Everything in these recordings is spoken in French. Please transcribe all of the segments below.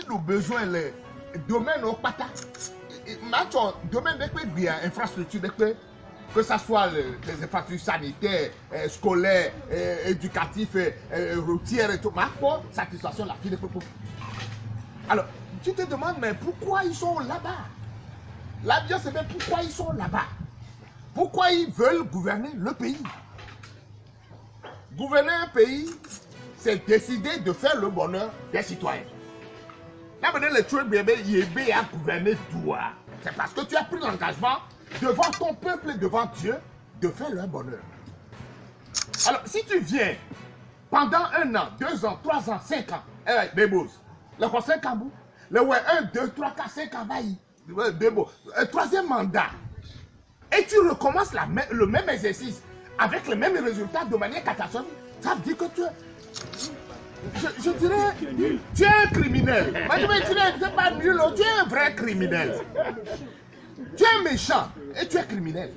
nos besoins, les domaines au pata, domaine de infrastructure, que ce soit les infrastructures sanitaires, scolaires, éducatives, routières et tout, mais pour satisfaction la fille de peuple. Alors, tu te demandes, mais pourquoi ils sont là-bas? La vie, c'est bien pourquoi ils sont là-bas. Pourquoi ils veulent gouverner le pays? Gouverner un pays, c'est décider de faire le bonheur des citoyens. Là, maintenant, le truc, il a gouverné toi. C'est parce que tu as pris l'engagement devant ton peuple et devant Dieu de faire leur bonheur. Alors, si tu viens pendant 1 an, 2 ans, 3 ans, 5 ans, Bébos, le conseil Kambou, le 1, 2, 3, 4, 5 ans, Bébos, troisième mandat, et tu recommences le même exercice avec les mêmes résultats de manière catastrophique, ça veut dire que tu es. Je dirais, tu es un criminel. Tu n'es pas nul, tu es un vrai criminel. Tu es méchant et tu es criminel.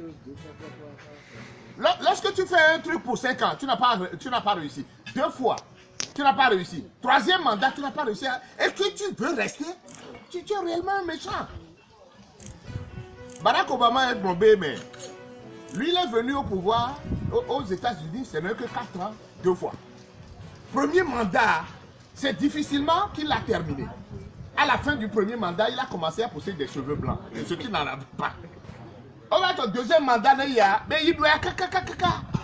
Lorsque tu fais un truc pour 5 ans, tu n'as pas réussi. 2 fois, tu n'as pas réussi. 3e mandat, tu n'as pas réussi. Et que tu veux rester, tu es réellement un méchant. Barack Obama est bombé, mais lui, il est venu au pouvoir aux États-Unis, ce n'est que 4 ans, 2 fois. Premier mandat, c'est difficilement qu'il l'a terminé. À la fin du premier mandat, il a commencé à pousser des cheveux blancs, ce qui n'en avait pas. Au va ton 2e mandat, mais il doit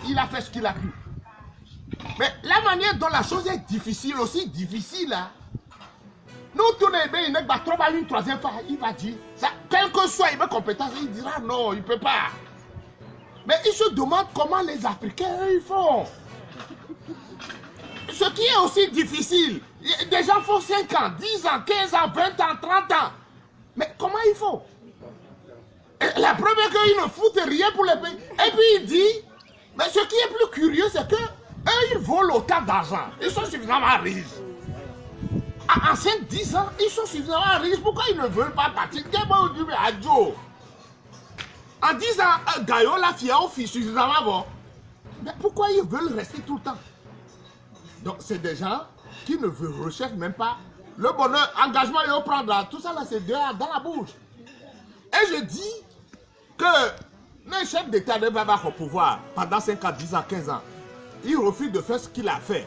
il a fait ce qu'il a pu. Mais la manière dont la chose est difficile, aussi difficile, hein. Nous, tous les pays, il ne va trop une 3e fois, il va dire, ça, quel que soit mes compétences, il dira non, il ne peut pas. Mais il se demande comment les Africains, ils font. Ce qui est aussi difficile, des gens font 5 ans, 10 ans, 15 ans, 20 ans, 30 ans. Mais comment ils font? Et la preuve est qu'ils ne foutent rien pour les pays. Et puis il dit, mais ce qui est plus curieux, c'est que eux, ils volent autant d'argent. Ils sont suffisamment riches. En 5-10 ans, ils sont suffisamment riches. Pourquoi ils ne veulent pas partir? En 10 ans, Gaïo, la fille, suffisamment bon. Mais pourquoi ils veulent rester tout le temps? Donc, c'est des gens qui ne recherchent même pas le bonheur, engagement et au prendre. Tout ça, là, c'est dans la bouche. Et je dis que le chef d'État ne va pas au pouvoir pendant 5 ans, 10 ans, 15 ans. Il refuse de faire ce qu'il a fait.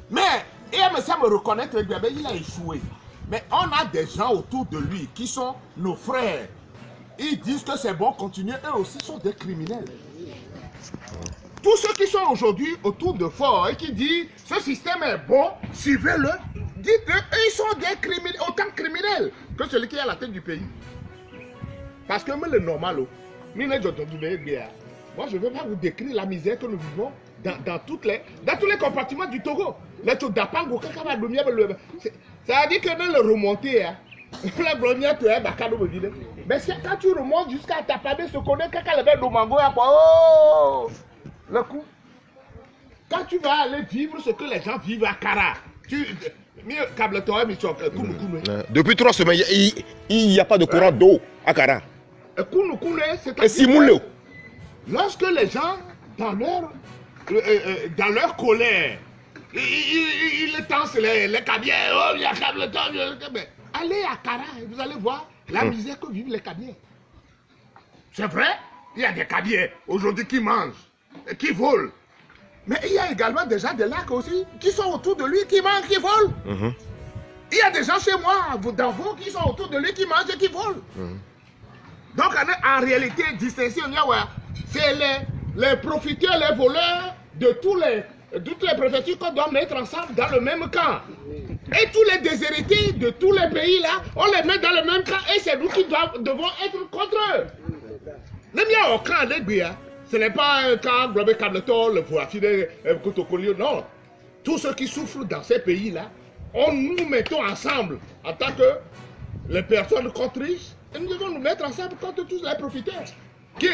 Mais, il aime ça me reconnaître que il a échoué. Mais on a des gens autour de lui qui sont nos frères. Ils disent que c'est bon, continuer. Eux aussi sont des criminels. Tous ceux qui sont aujourd'hui autour de Fort et qui disent ce système est bon, suivez-le, dites-le, ils sont des criminels, autant criminels que celui qui est à la tête du pays. Parce que moi, le normal, moi je ne vais pas vous décrire la misère que nous vivons dans tous les compartiments du Togo. Ça veut dire que dans le remonté, la brogna, tu es mais quand tu remontes jusqu'à ta famille, se connaît quelqu'un avec le mango, oh! Le coup, quand tu vas aller vivre ce que les gens vivent à Kara, depuis 3 semaines, il n'y a pas de courant d'eau à Kara. C'est lorsque les gens, dans leur colère, ils tansent les cabières, oh, il y a allez à Kara et vous allez voir la misère que vivent les cabières. C'est vrai, il y a des cabières aujourd'hui qui mangent. Qui volent. Mais il y a également des gens de lacs aussi qui sont autour de lui, qui mangent, qui volent. Il y a des gens chez moi, dans vous, qui sont autour de lui, qui mangent et qui volent. Donc en réalité, distinction, c'est les profiteurs, les voleurs de toutes les préfectures qu'on doit mettre ensemble dans le même camp. Et tous les déshérités de tous les pays là, on les met dans le même camp et c'est nous qui devons être contre eux. Même il y a au camp des ce n'est pas un camp Globé Cableton, le Fouafide, Kotokolio, non. Tous ceux qui souffrent dans ces pays-là, nous mettons ensemble en tant que les personnes contre riches, et nous devons nous mettre ensemble contre tous les profiteurs. Que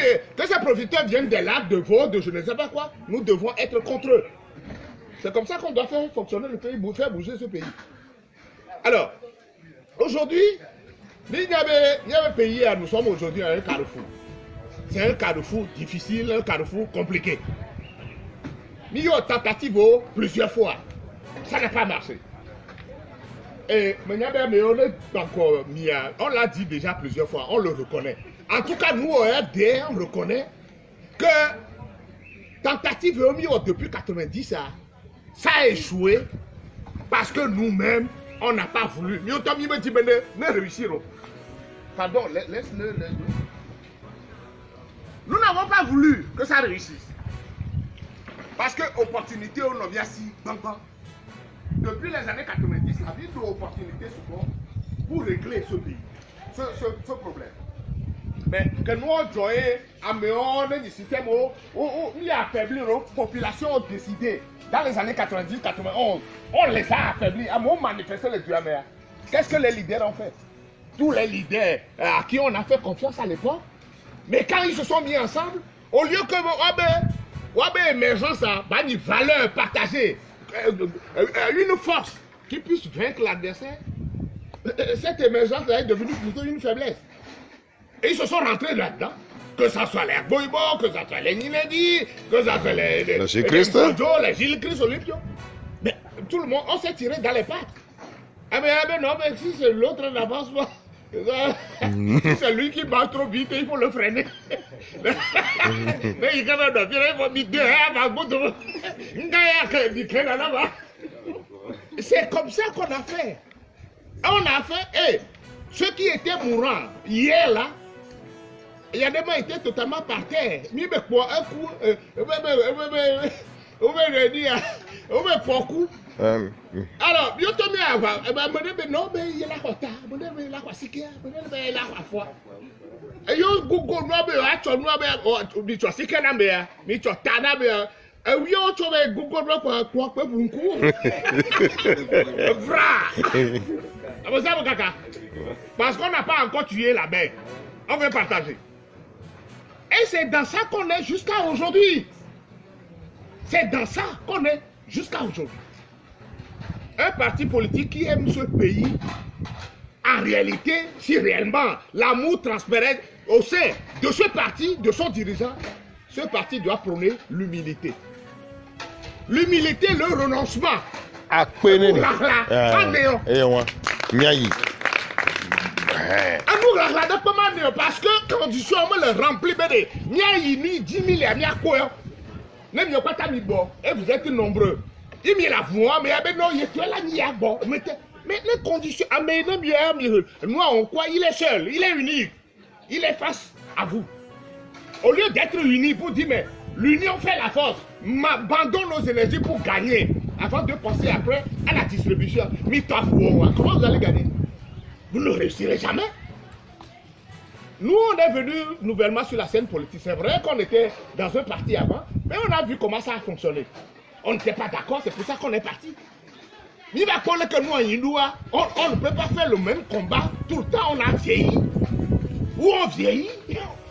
ces profiteurs viennent des lacs, de Vaud, de je ne sais pas quoi, nous devons être contre eux. C'est comme ça qu'on doit faire fonctionner le pays, faire bouger ce pays. Alors, aujourd'hui, il y avait un pays, nous sommes aujourd'hui à un carrefour. C'est un carrefour difficile, un carrefour compliqué. Mais il y a eu tentative plusieurs fois. Ça n'a pas marché. Et maintenant, mais on est encore mis on l'a dit déjà plusieurs fois, on le reconnaît. En tout cas, nous, au RD, on reconnaît que tentative depuis 90, ça a échoué parce que nous-mêmes, on n'a pas voulu. Nous me dit, mais ne réussirons. Pardon, laisse-le. Nous n'avons pas voulu que ça réussisse. Parce que opportunité, on en vient si, depuis les années 90, il y a eu une opportunité souvent pour régler ce pays, ce problème. Mais que nous on joué à du système où il a affaibli nos populations ont décidé dans les années 90-91, on les a affaiblis, à manifester les Duaméa. Qu'est-ce que les leaders ont fait? Tous les leaders à qui on a fait confiance à l'époque, mais quand ils se sont mis ensemble, au lieu que émergence, une valeur partagée, une force qui puisse vaincre l'adversaire, cette émergence est devenue plutôt une faiblesse. Et ils se sont rentrés là-dedans, que ce soit les Boibo, que ce soit les Ninedi, que ce soit les Gilles Christ, les Gilles Christ Olympio. Mais tout le monde, on s'est tiré dans les pattes. Ah mais non, mais si c'est l'autre n'avance pas, si c'est lui qui bat trop vite, il faut le freiner. Mais il va c'est comme ça qu'on a fait. On a fait, ceux qui étaient mourants hier là, il y a des gens qui étaient totalement par terre. Alors, je te mets avant, non, mais il y a la quota, il y a la quasikia, il y a la foi. Et yo Google no be acho no be bi cho sike na be ya, mi cho ta na be ya. E wi o cho be Google no kwa pe bunku. Vra. Vous savez kaka. Parce qu'on n'a pas encore tué la bête. On veut partager. Et c'est dans ça qu'on est jusqu'à aujourd'hui. C'est dans ça qu'on est jusqu'à aujourd'hui. Un parti politique qui aime ce pays, en réalité, si réellement l'amour transparaît au sein de ce parti, de son dirigeant, ce parti doit prôner l'humilité. L'humilité, le renoncement. Parce que condition me le remplit, ni 10 000 et vous êtes nombreux. Il y a la voix, mais mais les conditions, nous on quoi, il est seul, il est unique, il est face à vous. Au lieu d'être unis pour dire, mais l'union fait la force, abandonne nos énergies pour gagner, avant de penser après à la distribution. Mais toi, comment vous allez gagner? Vous ne réussirez jamais. Nous, on est venus nouvellement sur la scène politique. C'est vrai qu'on était dans un parti avant, mais on a vu comment ça a fonctionné. On n'était pas d'accord, c'est pour ça qu'on est parti. Il va connaître que nous, en Hindoua, on ne peut pas faire le même combat. Tout le temps, on a vieilli. Ou on vieillit,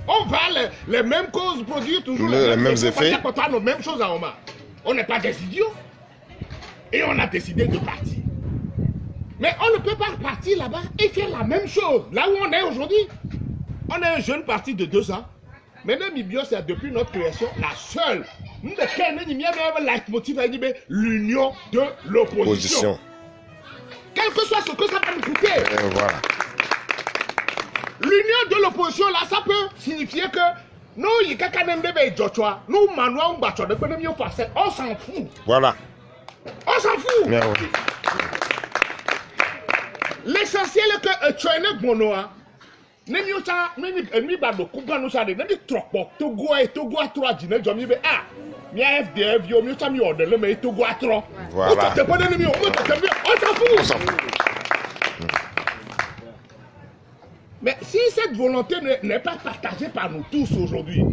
on va les mêmes causes produire toujours les mêmes effets. On a les mêmes choses à Oma. On n'est pas des idiots. Et on a décidé de partir. Mais on ne peut pas partir là-bas et faire la même chose. Là où on est aujourd'hui. On est un jeune parti de 2 ans. Maintenant, Mibio, c'est depuis notre création la seule. L'union de l'opposition. Quel que soit ce que ça va nous coûter. Voilà. L'union de l'opposition, là, ça peut signifier que nous, on s'en fout. Voilà. On s'en fout. Mais oui. L'essentiel est que tu es un bonoa. Nemi ocha nemi ba do kuba no sha de nemi tropo Togo a 3 jine jo mi be mi FDF yo mi ocha mi order le me Togo a 3 voilà o te pas nemi o s'en fout. Mais si cette volonté n'est pas partagée par nous tous aujourd'hui,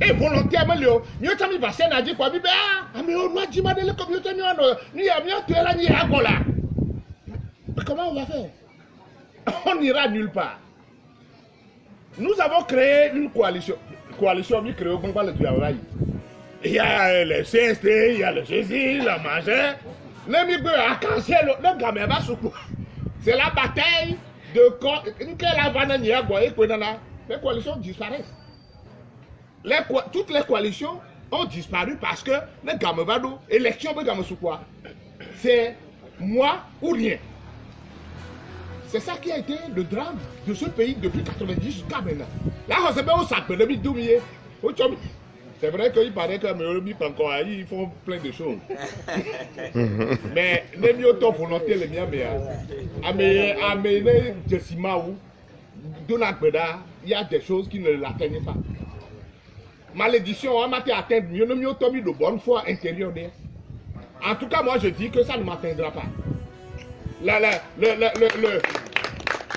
et volontairement mi ocha mi va sena di kwa bi be ami o no jima de le communauté mi ono ni ya mi o te la ni agola. Comment on va faire? On n'ira nulle part. Nous avons créé une coalition. Coalition, nous créons le travail. Il y a le CST, il y a le ceci, le machin. C'est la bataille de les coalitions disparaissent. Toutes les coalitions ont disparu parce que les Gamevado, élection, c'est moi ou rien. C'est ça qui a été le drame de ce pays depuis 90 jusqu'à maintenant. Là, on sait pas où ça peut le douiller. C'est vrai qu'il paraît que encore, ils font plein de choses. Mais les mieux temps volonté les miens mais amener Jessimaou, Donald Beda, il y a des choses qui ne l'atteignent pas. Malédiction, on m'a atteint mieux de bonne foi intérieure. En tout cas, moi je dis que ça ne m'atteindra pas.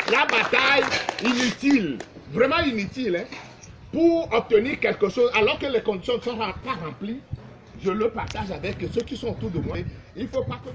La bataille inutile, vraiment inutile, hein, pour obtenir quelque chose alors que les conditions ne sont pas remplies, je le partage avec ceux qui sont autour de moi. Il ne faut pas que...